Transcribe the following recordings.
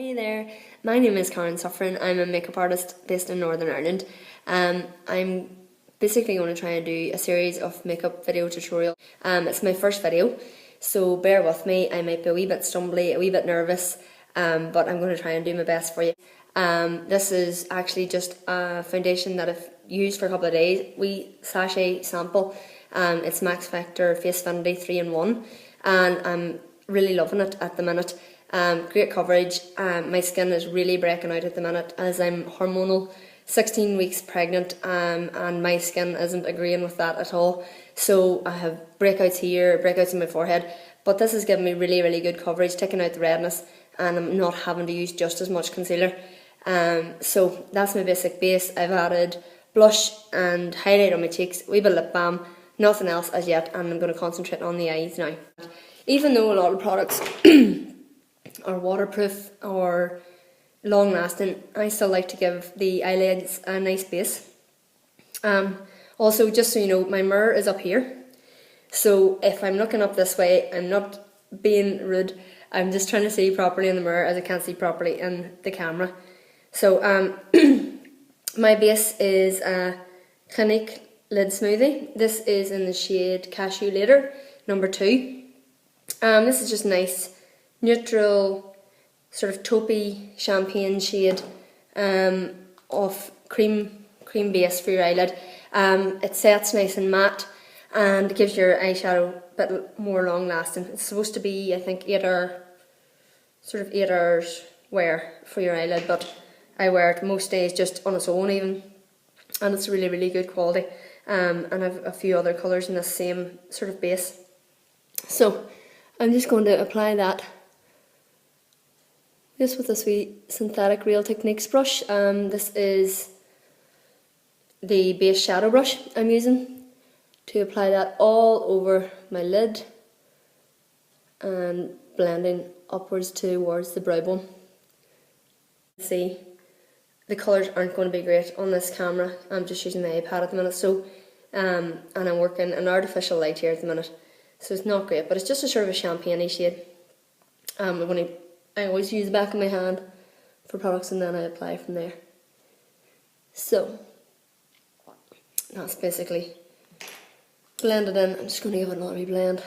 Hi there, my name is Karen Suffren. I'm a makeup artist based in Northern Ireland. I'm basically going to try and do a series of makeup video tutorial. It's my first video, so bear with me. I might be a wee bit stumbly, a wee bit nervous, but I'm going to try and do my best for you. This is actually just a foundation that I've used for a couple of days. We sachet sample. It's Max Factor Face Affinity 3-in-1, and I'm really loving it at the minute. Great coverage. My skin is really breaking out at the minute as I'm hormonal, 16 weeks pregnant, and my skin isn't agreeing with that at all. So I have breakouts here, breakouts in my forehead, but this has given me really good coverage, taking out the redness, and I'm not having to use just as much concealer. So that's my basic base. I've added blush and highlight on my cheeks, a wee bit of lip balm, nothing else as yet, and I'm going to concentrate on the eyes now. Even though a lot of products are waterproof or long lasting, I still like to give the eyelids a nice base. Also, just so you know, my mirror is up here, so if I'm looking up this way, I'm not being rude, I'm just trying to see properly in the mirror as I can't see properly in the camera. So my base is a Clinique Lid Smoothie. This is in the shade Cashew Later, number 2. This is just nice, neutral, sort of taupey champagne shade of cream base for your eyelid. It sets nice and matte and gives your eyeshadow a bit more long lasting. It's supposed to be, I think, 8 hours wear for your eyelid, but I wear it most days just on its own even, and it's really good quality. And I have a few other colours in the same sort of base. So I'm just going to apply that just with this wee synthetic Real Techniques brush. This is the base shadow brush I'm using to apply that all over my lid and blending upwards towards the brow bone. See, the colours aren't going to be great on this camera. I'm just using the iPad at the minute, so and I'm working an artificial light here at the minute, so it's not great, but it's just a sort of a champagne-y shade. I always use the back of my hand for products and then I apply from there. So that's basically blended in. I'm just going to give it another wee blend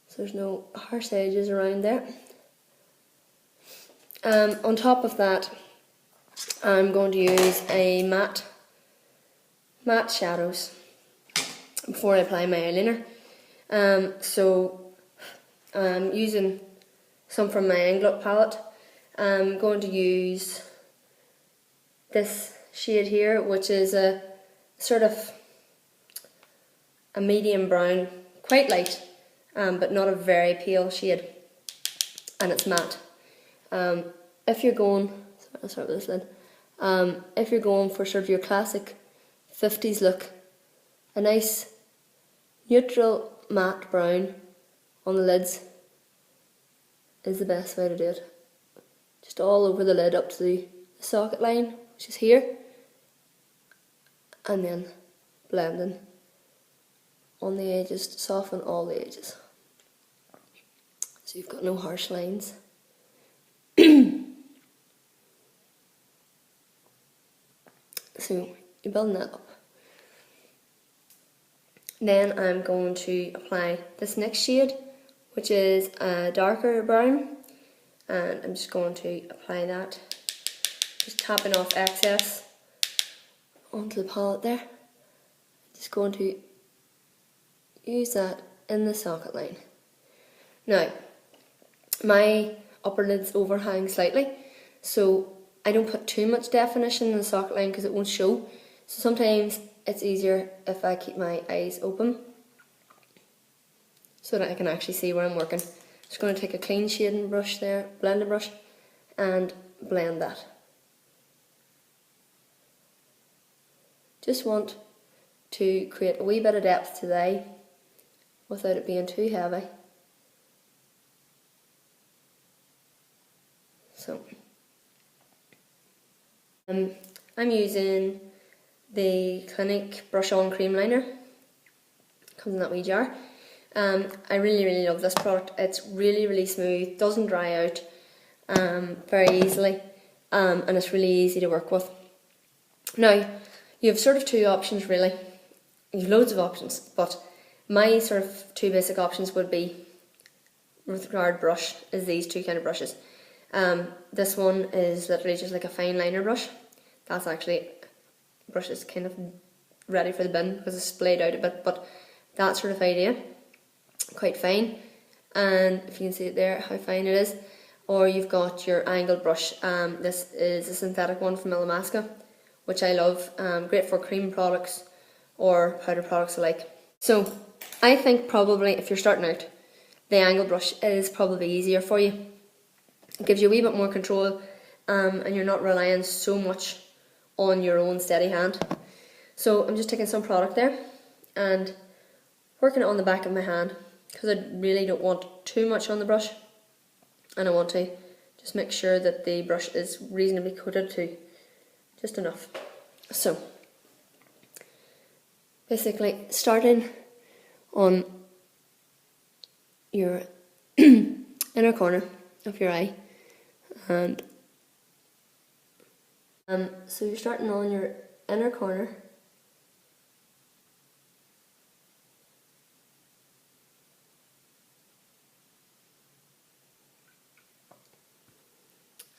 so there's no harsh edges around there. On top of that, I'm going to use a matte shadows before I apply my eyeliner. So I'm using some from my Inglot palette. I'm going to use this shade here, which is a sort of a medium brown, quite light, but not a very pale shade, and it's matte. If you're going, I'll start with this lid. If you're going for sort of your classic 50's look, a nice neutral matte brown on the lids is the best way to do it. Just all over the lid up to the socket line, which is here, and then blending on the edges to soften all the edges, so you've got no harsh lines. So you're building that up. Then I'm going to apply this next shade, which is a darker brown, and I'm just going to apply that, just tapping off excess onto the palette there. Just going to use that in the socket line. Now, my upper lids overhang slightly, so I don't put too much definition in the socket line because it won't show. So sometimes it's easier if I keep my eyes open so that I can actually see where I'm working. Just going to take a clean shading brush there, blender brush, and blend that. Just want to create a wee bit of depth to the eye without it being too heavy. So I'm using the Clinique Brush On Cream Liner. Comes in that wee jar. I really love this product. It's really smooth, doesn't dry out, very easily, and it's really easy to work with. Now, you have sort of two options really. You have loads of options, but my sort of two basic options would be, with regard brush, is these two kind of brushes. This one is literally just like a fine liner brush. That's actually, brush is kind of ready for the bin because it's splayed out a bit, but that sort of idea, quite fine. And if you can see it there, how fine it is. Or you've got your angled brush. This is a synthetic one from Illamasqua, which I love. Great for cream products or powder products alike. So I think probably if you're starting out, the angled brush is probably easier for you. It gives you a wee bit more control, and you're not relying so much on your own steady hand. So I'm just taking some product there and working it on the back of my hand, because I really don't want too much on the brush, and I want to just make sure that the brush is reasonably coated to just enough. So basically starting on your inner corner of your eye, and so you're starting on your inner corner,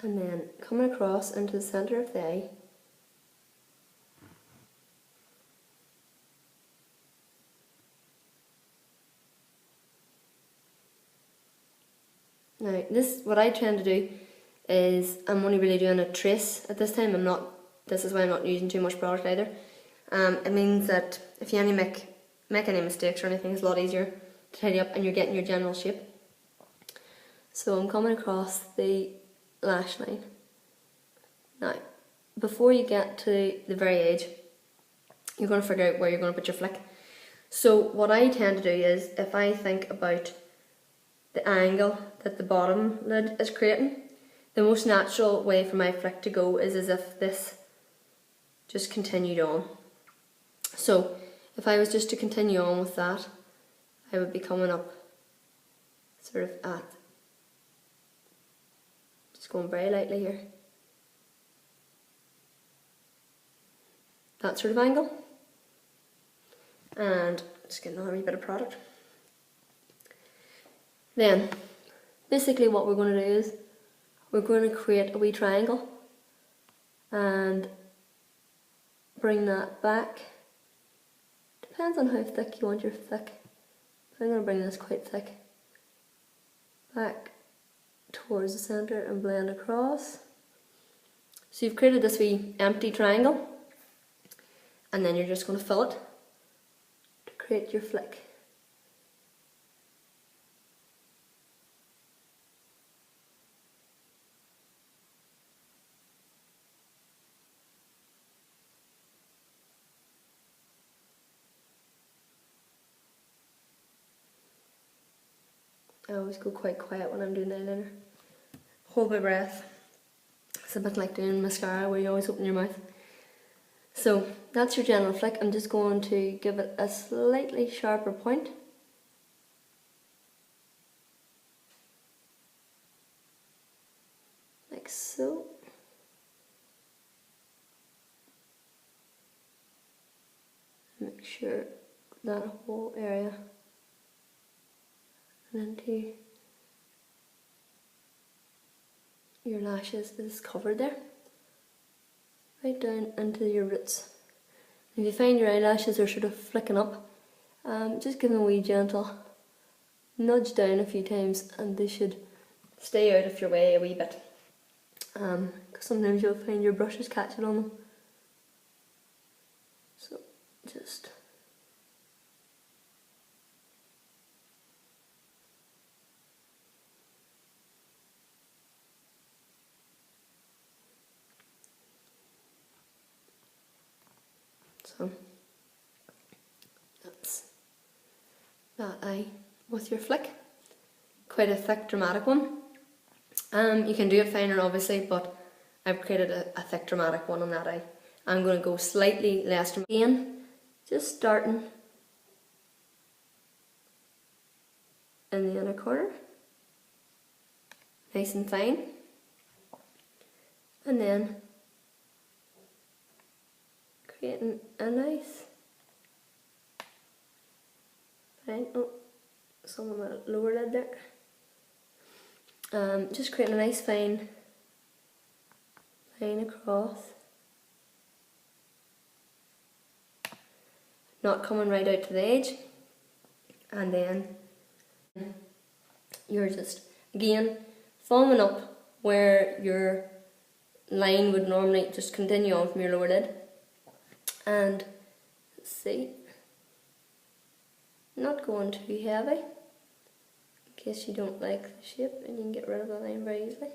and then coming across into the centre of the eye, now this, what I tend to do is, I'm only really doing a trace at this time. This is why I'm not using too much product either. It means that if you make any mistakes or anything, it's a lot easier to tidy up and you're getting your general shape. So I'm coming across the lash line. Now, before you get to the very edge, you're going to figure out where you're going to put your flick. So what I tend to do is, if I think about the angle that the bottom lid is creating, the most natural way for my flick to go is as if this just continued on. So if I was just to continue on with that, I would be coming up sort of at, just going very lightly here, that sort of angle, and just get another wee bit of product. Then basically what we're going to do is we're going to create a wee triangle and bring that back. Depends on how thick you want your flick. I'm going to bring this quite thick back towards the centre and blend across. So you've created this wee empty triangle, and then you're just going to fill it to create your flick. I always go quite quiet when I'm doing eyeliner. Hold my breath. It's a bit like doing mascara where you always open your mouth. So that's your general flick. I'm just going to give it a slightly sharper point. Like so. Make sure that whole area and into your lashes is covered there, right down into your roots. If you find your eyelashes are sort of flicking up, just give them a wee gentle nudge down a few times and they should stay out of your way a wee bit, because sometimes you'll find your brushes catching on them. So just so that's that eye with your flick. Quite a thick dramatic one. You can do it finer obviously, but I've created a thick dramatic one on that eye. I'm going to go slightly less dramatic again, just starting in the inner corner, nice and fine. and then creating a nice line. Oh, some of my lower lid there. Just creating a nice fine line across, not coming right out to the edge, and then you're just again foaming up where your line would normally just continue on from your lower lid. And let's see, not going too heavy in case you don't like the shape, and you can get rid of the line very easily.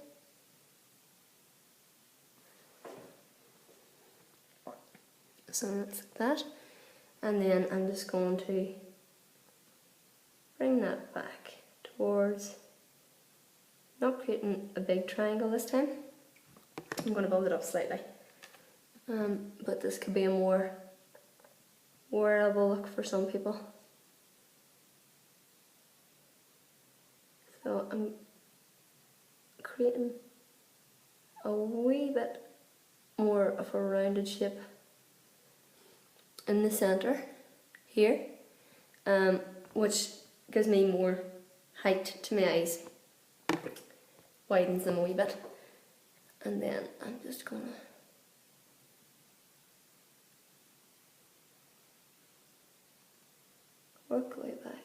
So that's like that, and then I'm just going to bring that back towards, not creating a big triangle this time. I'm going to build it up slightly, but this could be a more wearable look for some people. So I'm creating a wee bit more of a rounded shape in the centre here, which gives me more height to my eyes, widens them a wee bit, and then I'm just gonna work way back.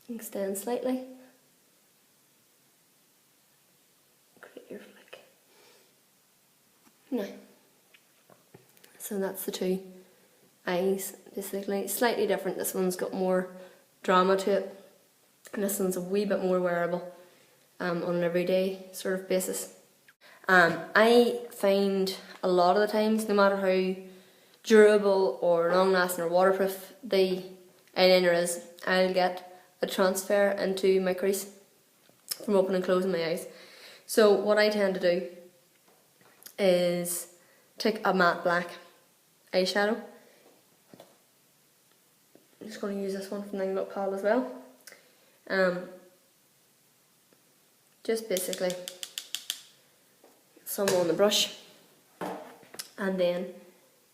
Extend slightly. Create your flick. Now, so that's the two eyes, basically. Slightly different. This one's got more drama to it, and this one's a wee bit more wearable on an everyday sort of basis. I find a lot of the times, no matter how durable or long-lasting or waterproof the eyeliner is, I'll get a transfer into my crease from opening and closing my eyes. So what I tend to do is take a matte black eyeshadow. I'm just going to use this one from the Look palette as well. Just basically some on the brush, and then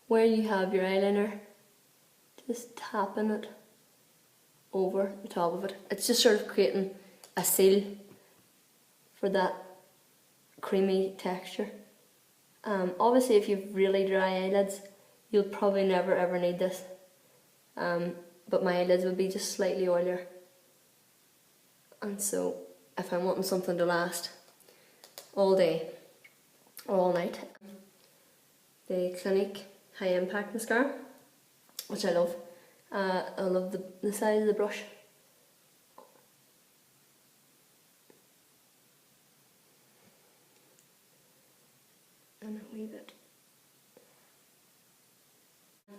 where you have your eyeliner, just tapping it over the top of it. It's just sort of creating a seal for that creamy texture. Obviously if you've really dry eyelids, you'll probably never ever need this, but my eyelids would be just slightly oilier, and so if I'm wanting something to last all day or all night, the Clinique High Impact Mascara, which I love. I love the size of the brush. And a wee bit.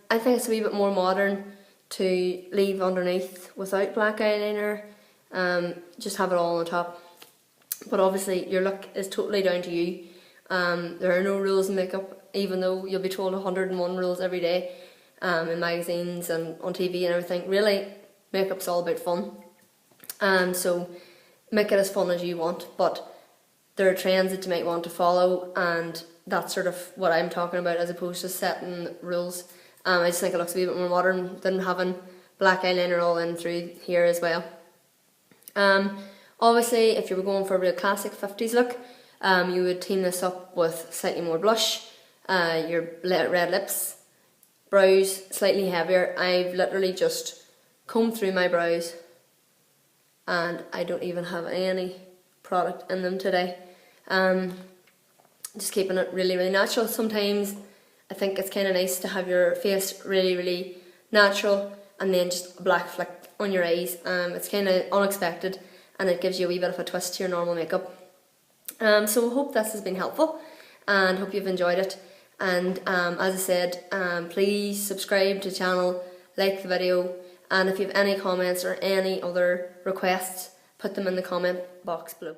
I think it's a wee bit more modern to leave underneath without black eyeliner, just have it all on the top. But obviously your look is totally down to you. There are no rules in makeup, even though you'll be told 101 rules every day. In magazines and on TV and everything. Really, makeup's all about fun, so make it as fun as you want, but there are trends that you might want to follow, and that's sort of what I'm talking about, as opposed to setting rules. I just think it looks a wee bit more modern than having black eyeliner all in through here as well. Obviously if you were going for a real classic 50s look, you would team this up with slightly more blush, your red lips, brows slightly heavier. I've literally just combed through my brows and I don't even have any product in them today. Just keeping it really, really natural. Sometimes I think it's kind of nice to have your face really, really natural and then just a black flick on your eyes. It's kind of unexpected and it gives you a wee bit of a twist to your normal makeup. So I hope this has been helpful and hope you've enjoyed it. And as I said, please subscribe to the channel, like the video, and if you have any comments or any other requests, put them in the comment box below.